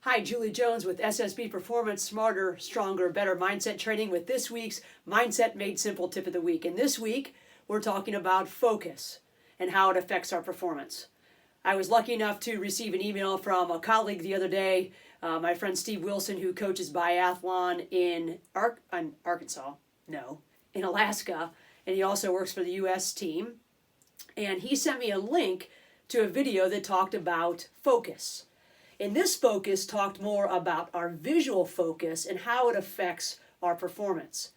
Hi, Julie Jones with SSB Performance, Smarter, Stronger, Better Mindset Training with this week's Mindset Made Simple Tip of the Week. And this week, we're talking about focus and how it affects our performance. I was lucky enough to receive an email from a colleague the other day, my friend Steve Wilson, who coaches biathlon in Alaska, and he also works for the U.S. team. And he sent me a link to a video that talked about focus. And this focus talked more about our visual focus and how it affects our performance.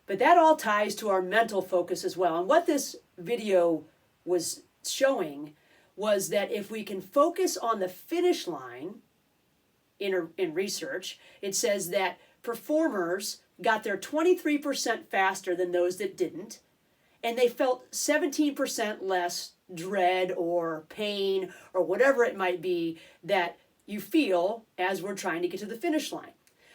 But that all ties to our mental focus as well. And what this video was showing was that if we can focus on the finish line in research, it says that performers got there 23% faster than those that didn't, and they felt 17% less dread or pain or whatever it might be that you feel as we're trying to get to the finish line.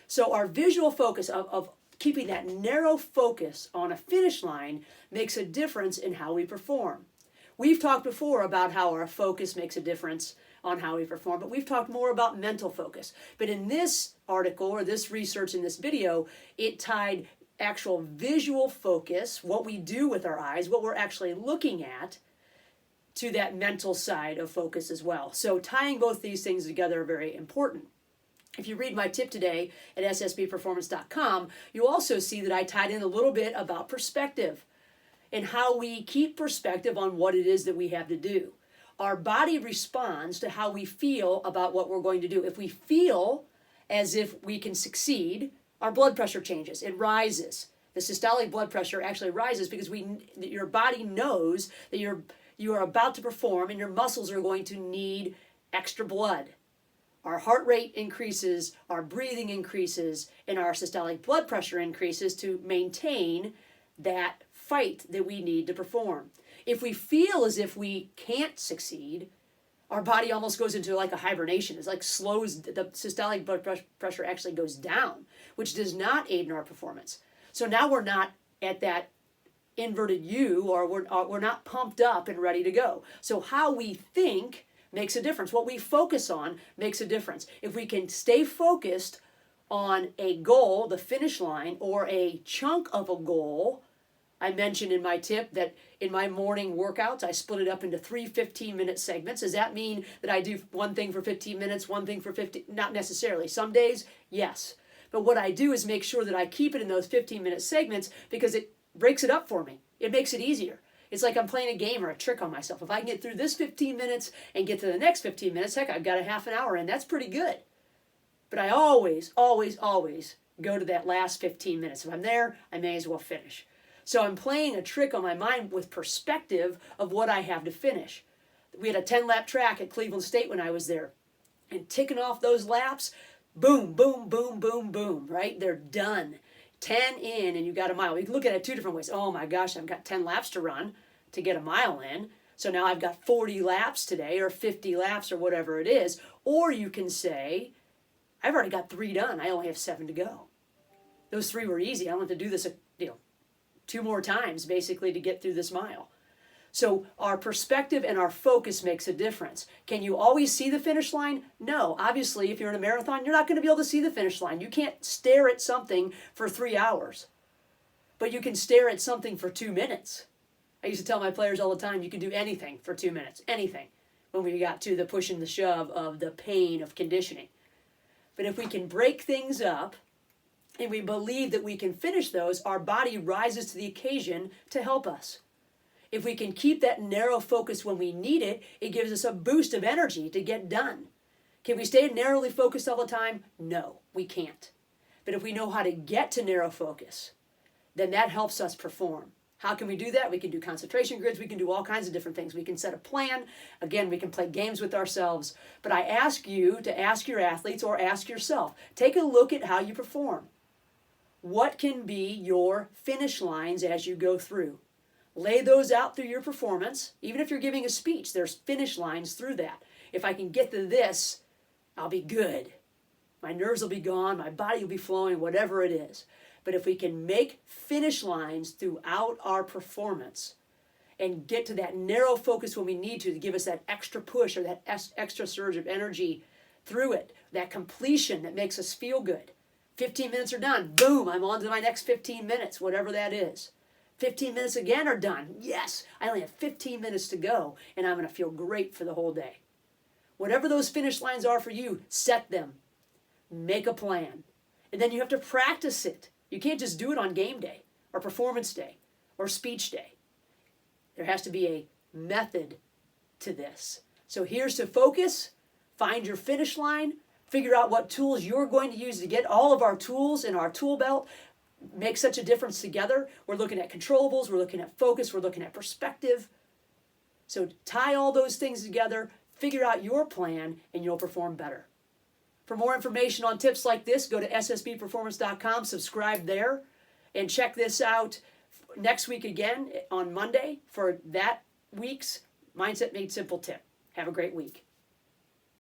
So our visual focus of keeping that narrow focus on a finish line makes a difference in how we perform. We've talked before about how our focus makes a difference on how we perform, but we've talked more about mental focus. But in this article or this research in this video, it tied actual visual focus, what we do with our eyes, what we're actually looking at, to that mental side of focus as well. So tying both these things together are very important. If you read my tip today at ssbperformance.com, you also see that I tied in a little bit about perspective and how we keep perspective on what it is that we have to do. Our body responds to how we feel about what we're going to do. If we feel as if we can succeed, our blood pressure changes, it rises. The systolic blood pressure actually rises because your body knows that you are about to perform and your muscles are going to need extra blood. Our heart rate increases, our breathing increases, and our systolic blood pressure increases to maintain that fight that we need to perform. If we feel as if we can't succeed, our body almost goes into like a hibernation. It's like slows, the systolic blood pressure actually goes down, which does not aid in our performance. So now we're not at that inverted U, or we're not pumped up and ready to go. So how we think makes a difference. What we focus on makes a difference. If we can stay focused on a goal, the finish line, or a chunk of a goal, I mentioned in my tip that in my morning workouts, I split it up into 3 15-minute segments. Does that mean that I do one thing for 15 minutes, one thing for 15? Not necessarily. Some days, yes. But what I do is make sure that I keep it in those 15-minute segments because it breaks it up for me. It makes it easier. It's like I'm playing a game or a trick on myself. If I can get through this 15 minutes and get to the next 15 minutes, heck, I've got a half an hour in. That's pretty good. But I always, always, always go to that last 15 minutes. If I'm there, I may as well finish. So I'm playing a trick on my mind with perspective of what I have to finish. We had a 10-lap track at Cleveland State when I was there. And ticking off those laps, boom, boom, boom, boom, boom, right? They're done. 10 in and you got a mile. You can look at it two different ways. Oh my gosh, I've got 10 laps to run to get a mile in. So now I've got 40 laps today or 50 laps or whatever it is. Or you can say, I've already got 3 done. I only have 7 to go. Those 3 were easy. I don't have to do this 2 more times basically to get through this mile. So our perspective and our focus makes a difference. Can you always see the finish line? No. Obviously, if you're in a marathon, you're not going to be able to see the finish line. You can't stare at something for 3 hours. But you can stare at something for 2 minutes. I used to tell my players all the time, you can do anything for 2 minutes. Anything. When we got to the push and the shove of the pain of conditioning. But if we can break things up, and we believe that we can finish those, our body rises to the occasion to help us. If we can keep that narrow focus when we need it, it gives us a boost of energy to get done. Can we stay narrowly focused all the time? No, we can't. But if we know how to get to narrow focus, then that helps us perform. How can we do that? We can do concentration grids. We can do all kinds of different things. We can set a plan. Again, we can play games with ourselves. But I ask you to ask your athletes or ask yourself, take a look at how you perform. What can be your finish lines as you go through? Lay those out through your performance. Even if you're giving a speech, there's finish lines through that. If I can get to this, I'll be good. My nerves will be gone, my body will be flowing, whatever it is. But if we can make finish lines throughout our performance and get to that narrow focus when we need to give us that extra push or that extra surge of energy, through it. That completion that makes us feel good. 15 minutes are done. Boom, I'm on to my next 15 minutes, whatever that is. 15 minutes again are done. Yes, I only have 15 minutes to go, and I'm going to feel great for the whole day. Whatever those finish lines are for you, set them. Make a plan. And then you have to practice it. You can't just do it on game day or performance day or speech day. There has to be a method to this. So here's to focus, find your finish line, figure out what tools you're going to use to get all of our tools in our tool belt, make such a difference together. We're looking at controllables, we're looking at focus, we're looking at perspective. So tie all those things together, figure out your plan, and you'll perform better. For more information on tips like this, go to ssbperformance.com, subscribe there, and check this out next week again on Monday for that week's Mindset Made Simple tip. Have a great week.